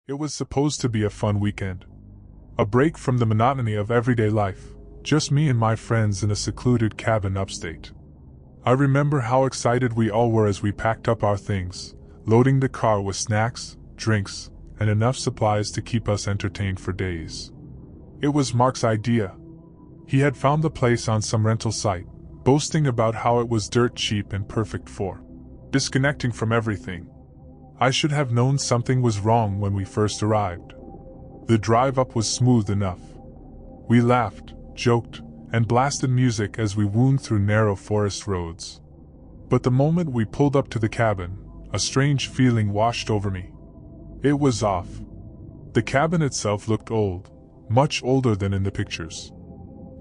It was supposed to be a fun weekend. A break from the monotony of everyday life, just me and my friends in a secluded cabin upstate. I remember how excited we all were as we packed up our things, loading the car with snacks, drinks, and enough supplies to keep us entertained for days. It was Mark's idea. He had found the place on some rental site, boasting about how it was dirt cheap and perfect for disconnecting from everything. I should have known something was wrong when we first arrived. The drive up was smooth enough. We laughed, joked, and blasted music as we wound through narrow forest roads. But the moment we pulled up to the cabin, a strange feeling washed over me. It was off. The cabin itself looked old, much older than in the pictures.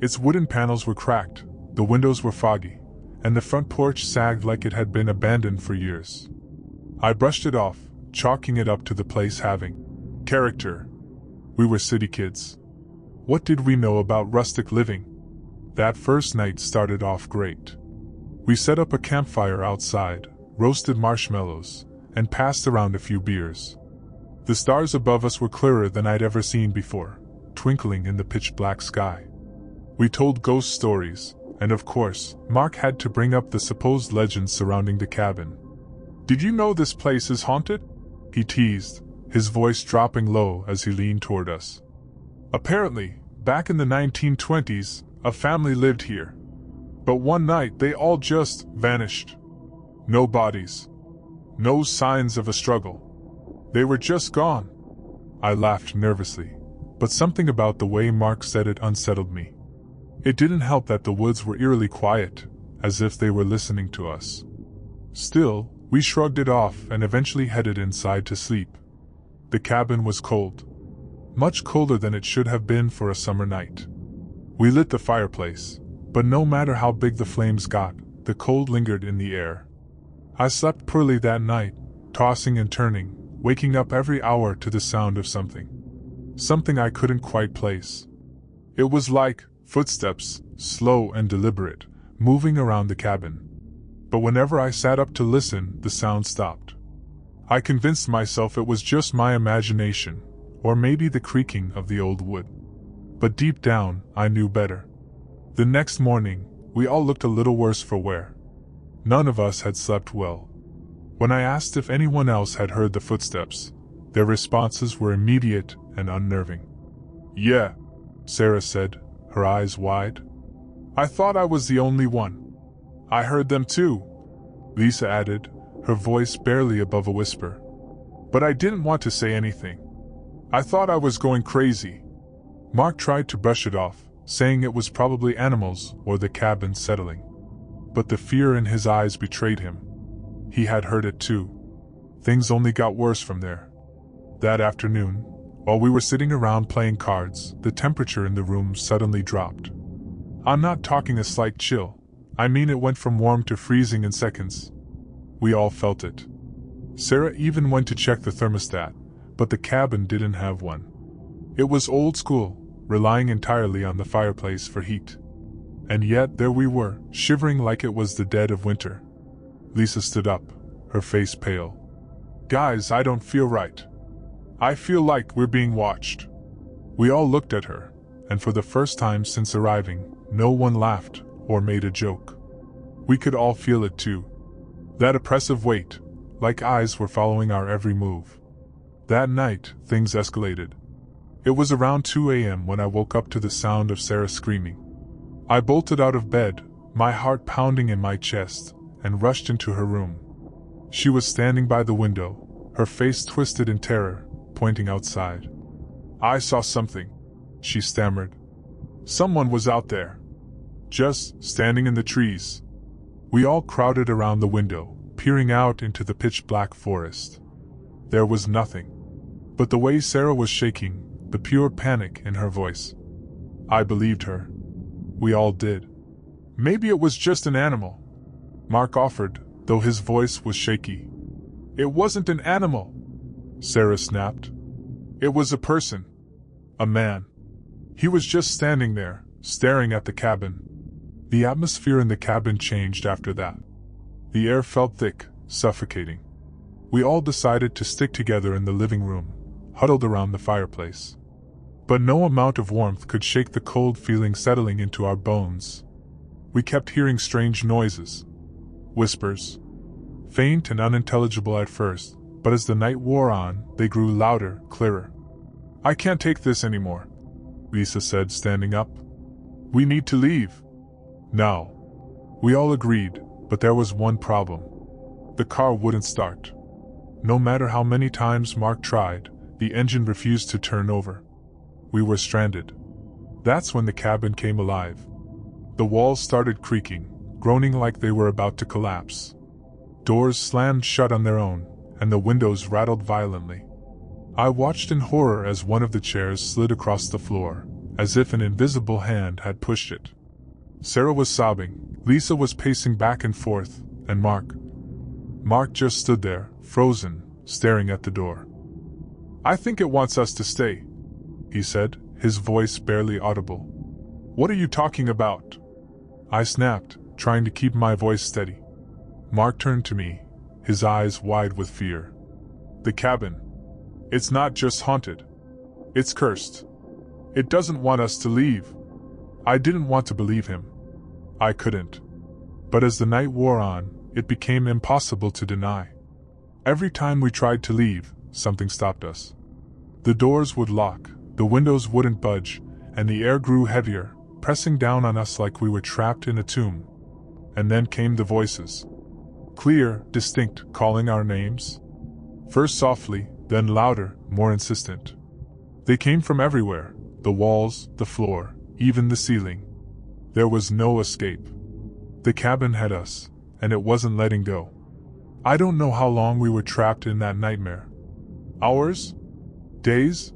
Its wooden panels were cracked, the windows were foggy, and the front porch sagged like it had been abandoned for years. I brushed it off, chalking it up to the place having character. We were city kids. What did we know about rustic living? That first night started off great. We set up a campfire outside, roasted marshmallows, and passed around a few beers. The stars above us were clearer than I'd ever seen before, twinkling in the pitch-black sky. We told ghost stories, and of course, Mark had to bring up the supposed legends surrounding the cabin. "Did you know this place is haunted?" he teased, his voice dropping low as he leaned toward us. "Apparently, back in the 1920s, a family lived here. But one night they all just vanished. No bodies. No signs of a struggle. They were just gone." I laughed nervously, but something about the way Mark said it unsettled me. It didn't help that the woods were eerily quiet, as if they were listening to us. Still, we shrugged it off and eventually headed inside to sleep. The cabin was cold. Much colder than it should have been for a summer night. We lit the fireplace, but no matter how big the flames got, the cold lingered in the air. I slept poorly that night, tossing and turning, waking up every hour to the sound of something. Something I couldn't quite place. It was like footsteps, slow and deliberate, moving around the cabin. But whenever I sat up to listen, the sound stopped. I convinced myself it was just my imagination, or maybe the creaking of the old wood. But deep down, I knew better. The next morning, we all looked a little worse for wear. None of us had slept well. When I asked if anyone else had heard the footsteps, their responses were immediate and unnerving. "Yeah," Sarah said, her eyes wide. "I thought I was the only one." "I heard them too," Lisa added, her voice barely above a whisper. "But I didn't want to say anything. I thought I was going crazy." Mark tried to brush it off, saying it was probably animals or the cabin settling. But the fear in his eyes betrayed him. He had heard it too. Things only got worse from there. That afternoon, while we were sitting around playing cards, the temperature in the room suddenly dropped. I'm not talking a slight chill. I mean it went from warm to freezing in seconds. We all felt it. Sarah even went to check the thermostat, but the cabin didn't have one. It was old school, relying entirely on the fireplace for heat. And yet there we were, shivering like it was the dead of winter. Lisa stood up, her face pale. "Guys, I don't feel right. I feel like we're being watched." We all looked at her, and for the first time since arriving, no one laughed or made a joke. We could all feel it too. That oppressive weight, like eyes were following our every move. That night, things escalated. It was around 2 a.m. when I woke up to the sound of Sarah screaming. I bolted out of bed, my heart pounding in my chest, and rushed into her room. She was standing by the window, her face twisted in terror, pointing outside. "I saw something," she stammered. "Someone was out there. Just standing in the trees." We all crowded around the window, peering out into the pitch-black forest. There was nothing. But the way Sarah was shaking, the pure panic in her voice. I believed her. We all did. "Maybe it was just an animal," Mark offered, though his voice was shaky. "It wasn't an animal," Sarah snapped. "It was a person. A man. He was just standing there, staring at the cabin." The atmosphere in the cabin changed after that. The air felt thick, suffocating. We all decided to stick together in the living room, huddled around the fireplace. But no amount of warmth could shake the cold feeling settling into our bones. We kept hearing strange noises. Whispers. Faint and unintelligible at first, but as the night wore on, they grew louder, clearer. "I can't take this anymore," Lisa said, standing up. "We need to leave." "Now." We all agreed, but there was one problem. The car wouldn't start. No matter how many times Mark tried, the engine refused to turn over. We were stranded. That's when the cabin came alive. The walls started creaking, groaning like they were about to collapse. Doors slammed shut on their own, and the windows rattled violently. I watched in horror as one of the chairs slid across the floor, as if an invisible hand had pushed it. Sarah was sobbing, Lisa was pacing back and forth, and Mark just stood there, frozen, staring at the door. "I think it wants us to stay," he said, his voice barely audible. "What are you talking about?" I snapped, trying to keep my voice steady. Mark turned to me, his eyes wide with fear. "The cabin. It's not just haunted. It's cursed. It doesn't want us to leave." I didn't want to believe him. I couldn't. But as the night wore on, it became impossible to deny. Every time we tried to leave, something stopped us. The doors would lock, the windows wouldn't budge, and the air grew heavier, pressing down on us like we were trapped in a tomb. And then came the voices. Clear, distinct, calling our names. First softly, then louder, more insistent. They came from everywhere, the walls, the floor, even the ceiling. There was no escape. The cabin had us, and it wasn't letting go. I don't know how long we were trapped in that nightmare. Hours? Days?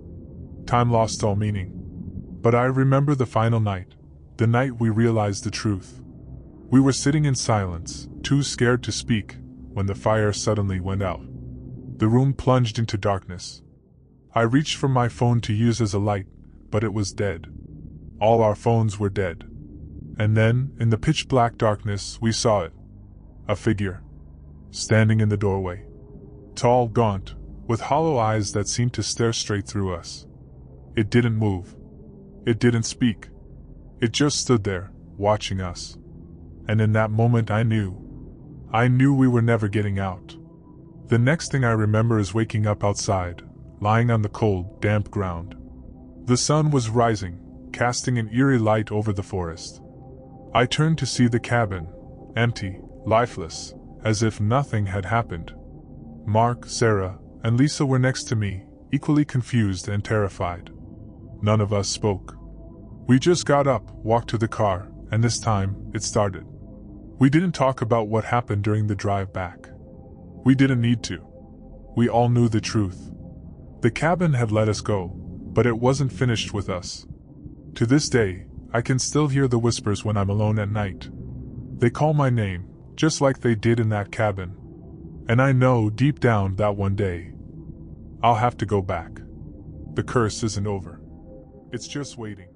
Time lost all meaning. But I remember the final night, the night we realized the truth. We were sitting in silence, too scared to speak, when the fire suddenly went out. The room plunged into darkness. I reached for my phone to use as a light, but it was dead. All our phones were dead. And then, in the pitch-black darkness, we saw it. A figure. Standing in the doorway. Tall, gaunt, with hollow eyes that seemed to stare straight through us. It didn't move. It didn't speak. It just stood there, watching us. And in that moment I knew we were never getting out. The next thing I remember is waking up outside, lying on the cold, damp ground. The sun was rising, casting an eerie light over the forest. I turned to see the cabin, empty, lifeless, as if nothing had happened. Mark, Sarah, and Lisa were next to me, equally confused and terrified. None of us spoke. We just got up, walked to the car, and this time, it started. We didn't talk about what happened during the drive back. We didn't need to. We all knew the truth. The cabin had let us go, but it wasn't finished with us. To this day, I can still hear the whispers when I'm alone at night. They call my name, just like they did in that cabin. And I know deep down that one day, I'll have to go back. The curse isn't over. It's just waiting.